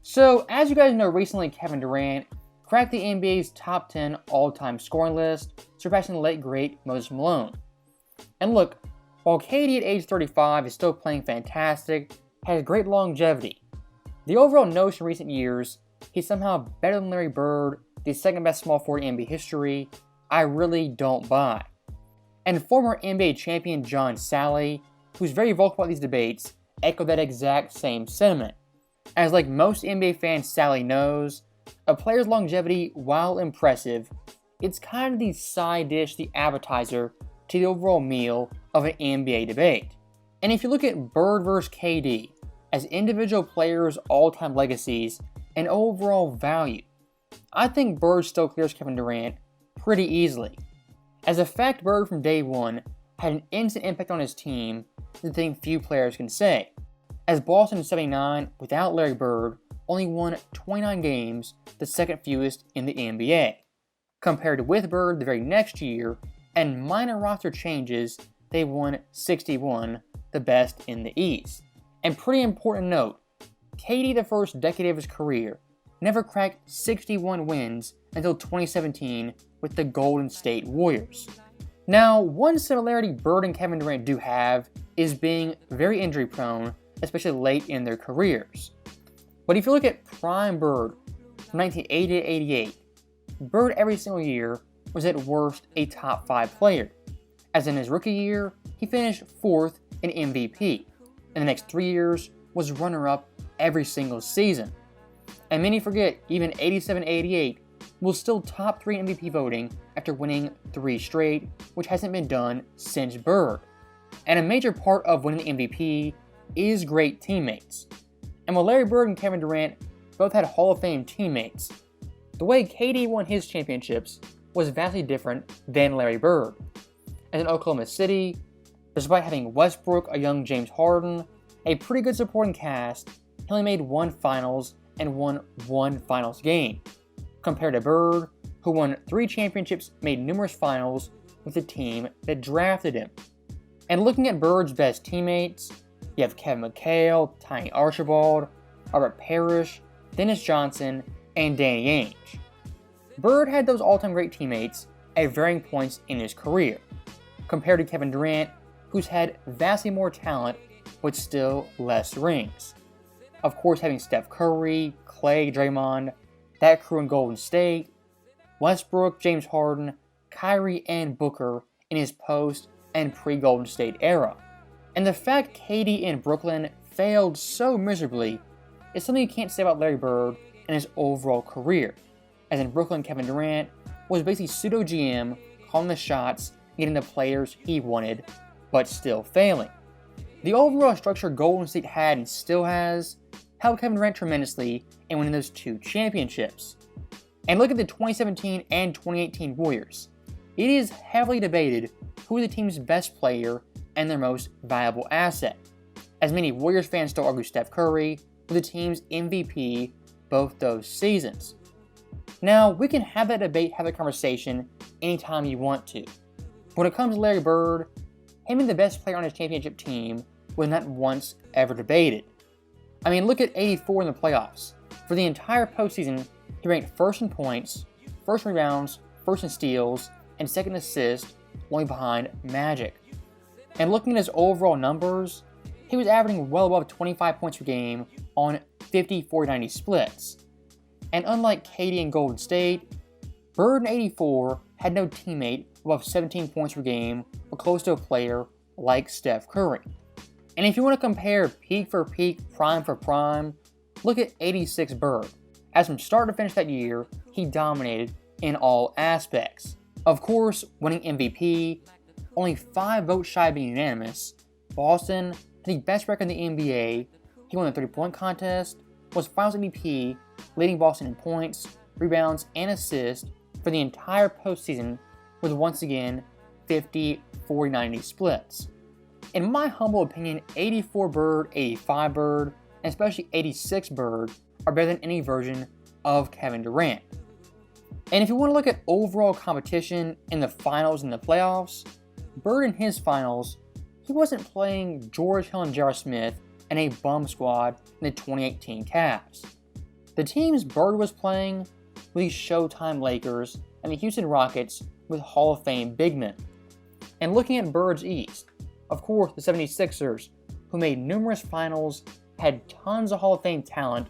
So, as you guys know, recently Kevin Durant cracked the NBA's top 10 all-time scoring list, surpassing the late great Moses Malone. And look, while KD at age 35 is still playing fantastic, has great longevity, the overall notion in recent years he's somehow better than Larry Bird, the second best small forward in NBA history, I really don't buy. And former NBA champion John Sally, who's very vocal about these debates, echoed that exact same sentiment. As like most NBA fans Sally knows, a player's longevity, while impressive, it's kind of the side dish, the appetizer to the overall meal of an NBA debate. And if you look at Bird vs. KD as individual players' all-time legacies and overall value, I think Bird still clears Kevin Durant pretty easily. As a fact, Bird from day one had an instant impact on his team, the thing few players can say. As Boston in '79, without Larry Bird, only won 29 games, the second fewest in the NBA. Compared to with Bird the very next year, and minor roster changes, they won 61, the best in the East. And pretty important note, KD the first decade of his career never cracked 61 wins until 2017 with the Golden State Warriors. Now, one similarity Bird and Kevin Durant do have is being very injury prone, especially late in their careers. But if you look at prime Bird from 1980 to 88, Bird every single year was at worst a top 5 player. As in his rookie year, he finished 4th in MVP, and the next 3 years was runner-up every single season. And many forget, even 87-88 was still top 3 in MVP voting after winning 3 straight, which hasn't been done since Bird. And a major part of winning the MVP is great teammates. And while Larry Bird and Kevin Durant both had Hall of Fame teammates, the way KD won his championships was vastly different than Larry Bird. As in Oklahoma City, despite having Westbrook, a young James Harden, a pretty good supporting cast, he only made 1 finals and won 1 finals game, compared to Bird, who won 3 championships, made numerous finals with the team that drafted him. And looking at Bird's best teammates, you have Kevin McHale, Tiny Archibald, Robert Parrish, Dennis Johnson, and Danny Ainge. Bird had those all-time great teammates at varying points in his career, compared to Kevin Durant, who's had vastly more talent but still less rings. Of course, having Steph Curry, Clay, Draymond, that crew in Golden State, Westbrook, James Harden, Kyrie, and Booker in his post and pre-Golden State era. And the fact KD in Brooklyn failed so miserably is something you can't say about Larry Bird and his overall career. As in Brooklyn, Kevin Durant was basically pseudo-GM, calling the shots, getting the players he wanted, but still failing. The overall structure Golden State had and still has helped Kevin Durant tremendously in winning those 2 championships. And look at the 2017 and 2018 Warriors. It is heavily debated who is the team's best player and their most valuable asset, as many Warriors fans still argue Steph Curry was the team's MVP both those seasons. Now, we can have that debate, have that conversation anytime you want to. When it comes to Larry Bird, him being the best player on his championship team was not once ever debated. I mean, look at 84 in the playoffs. For the entire postseason, he ranked first in points, first in rebounds, first in steals, and second in assists, only behind Magic. And looking at his overall numbers, he was averaging well above 25 points per game on 50-40-90 splits. And unlike KD and Golden State, Bird in 84 had no teammate above 17 points per game or close to a player like Steph Curry. And if you want to compare peak for peak, prime for prime, look at 86 Bird. As from start to finish that year, he dominated in all aspects. Of course, winning MVP, only 5 votes shy of being unanimous, Boston had the best record in the NBA, he won the 3-point contest, was Finals MVP, leading Boston in points, rebounds, and assists for the entire postseason with once again 50-40-90 splits. In my humble opinion, 84 Bird, 85 Bird, and especially 86 Bird are better than any version of Kevin Durant. And if you want to look at overall competition in the finals and the playoffs, Bird in his finals, he wasn't playing George Hill and J.R. Smith and a bum squad in the 2018 Cavs. The teams Bird was playing were the Showtime Lakers and the Houston Rockets with Hall of Fame big men. And looking at Bird's East, of course the 76ers, who made numerous finals, had tons of Hall of Fame talent,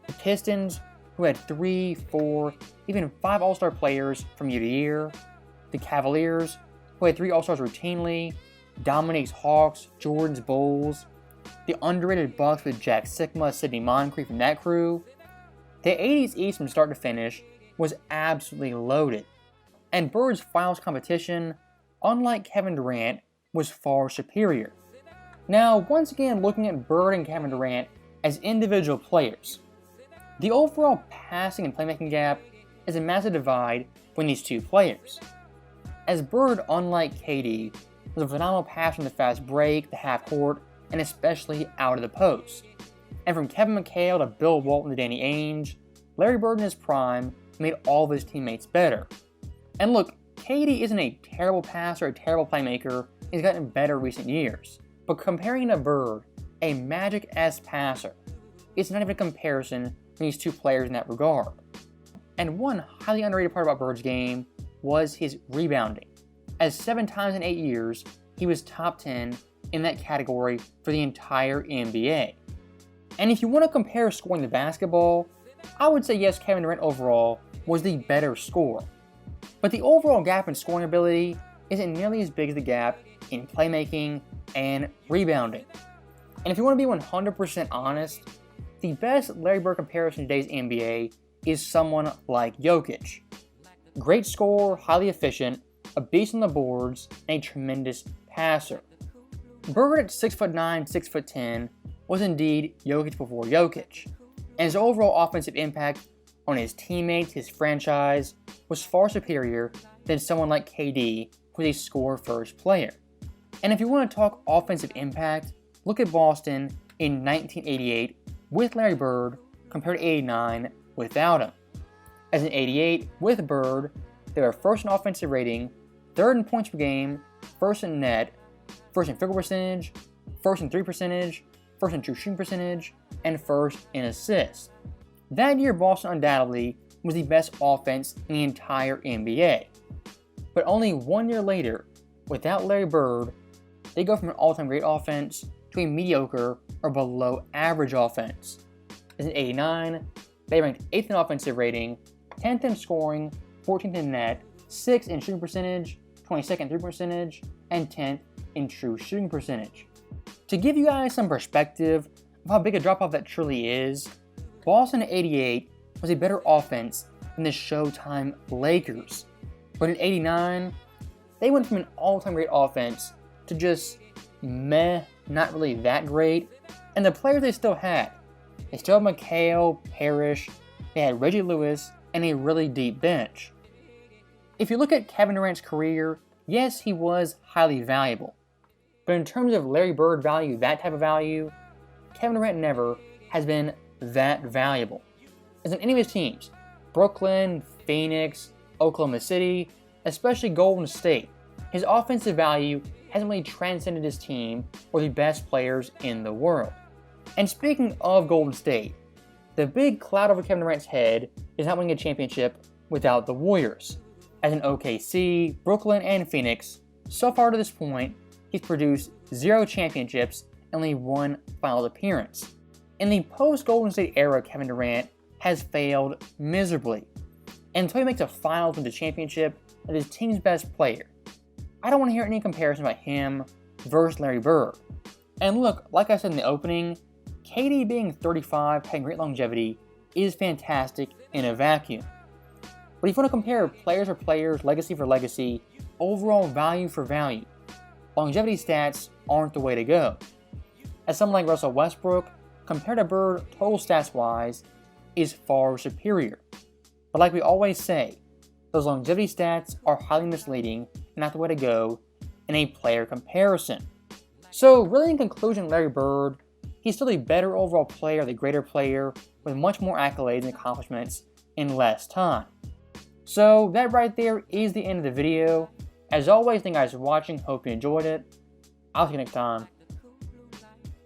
the Pistons, who had 3, 4, even 5 All-Star players from year to year, the Cavaliers, who had 3 All-Stars routinely, Dominique's Hawks, Jordan's Bulls, the underrated Bucks with Jack Sikma, Sidney Moncrief, and that crew. The 80s East from start to finish was absolutely loaded, and Bird's finals competition, unlike Kevin Durant, was far superior. Now, once again looking at Bird and Kevin Durant as individual players, the overall passing and playmaking gap is a massive divide between these two players. As Bird, unlike KD, was a phenomenal passer in the fast break, the half court, and especially out of the post. And from Kevin McHale to Bill Walton to Danny Ainge, Larry Bird in his prime made all of his teammates better. And look, KD isn't a terrible passer or a terrible playmaker, he's gotten better in recent years. But comparing to Bird, a Magic-esque passer, it's not even a comparison between these two players in that regard. And one highly underrated part about Bird's game was his rebounding, as 7 times in 8 years, he was top 10 in that category for the entire NBA. And if you want to compare scoring to basketball, I would say yes, Kevin Durant overall was the better scorer. But the overall gap in scoring ability isn't nearly as big as the gap in playmaking and rebounding. And if you want to be 100% honest, the best Larry Bird comparison in today's NBA is someone like Jokic. Great scorer, highly efficient, a beast on the boards, and a tremendous passer. Bird at 6'9", 6'10", was indeed Jokic before Jokic, and his overall offensive impact on his teammates, his franchise, was far superior than someone like KD, who is a score-first player. And if you want to talk offensive impact, look at Boston in 1988 with Larry Bird compared to 89 without him. As in 88, with Bird, they were first in offensive rating, third in points per game, first in net, first in field goal percentage, first in 3 percentage, first in true shooting percentage, and first in assists. That year, Boston undoubtedly was the best offense in the entire NBA. But only 1 year later, without Larry Bird, they go from an all-time great offense to a mediocre or below average offense. As in 89, they ranked 8th in offensive rating, 10th in scoring, 14th in net, 6th in shooting percentage, 22nd in 3 percentage, and 10th in true shooting percentage. To give you guys some perspective of how big a drop-off that truly is, Boston in 88 was a better offense than the Showtime Lakers. But in 89, they went from an all-time great offense to just meh, not really that great. And the players they still had McHale, Parrish, they had Reggie Lewis, and a really deep bench. If you look at Kevin Durant's career, yes, he was highly valuable. But in terms of Larry Bird value, that type of value, Kevin Durant never has been that valuable. As in any of his teams, Brooklyn, Phoenix, Oklahoma City, especially Golden State, his offensive value hasn't really transcended his team or the best players in the world. And speaking of Golden State, the big cloud over Kevin Durant's head is not winning a championship without the Warriors. As in OKC, Brooklyn, and Phoenix, so far to this point, he's produced 0 championships and only 1 finals appearance. In the post-Golden State era, Kevin Durant has failed miserably. And until he makes a finals with the championship as his team's best player, I don't want to hear any comparison about him versus Larry Bird. And look, like I said in the opening, KD being 35, having great longevity, is fantastic in a vacuum. But if you want to compare players for players, legacy for legacy, overall value for value, longevity stats aren't the way to go. As someone like Russell Westbrook, compared to Bird total stats-wise, is far superior. But like we always say, those longevity stats are highly misleading and not the way to go in a player comparison. So really in conclusion, Larry Bird, he's still the better overall player, the greater player, with much more accolades and accomplishments in less time. So that right there is the end of the video. As always, thank you guys for watching, hope you enjoyed it. I'll see you next time.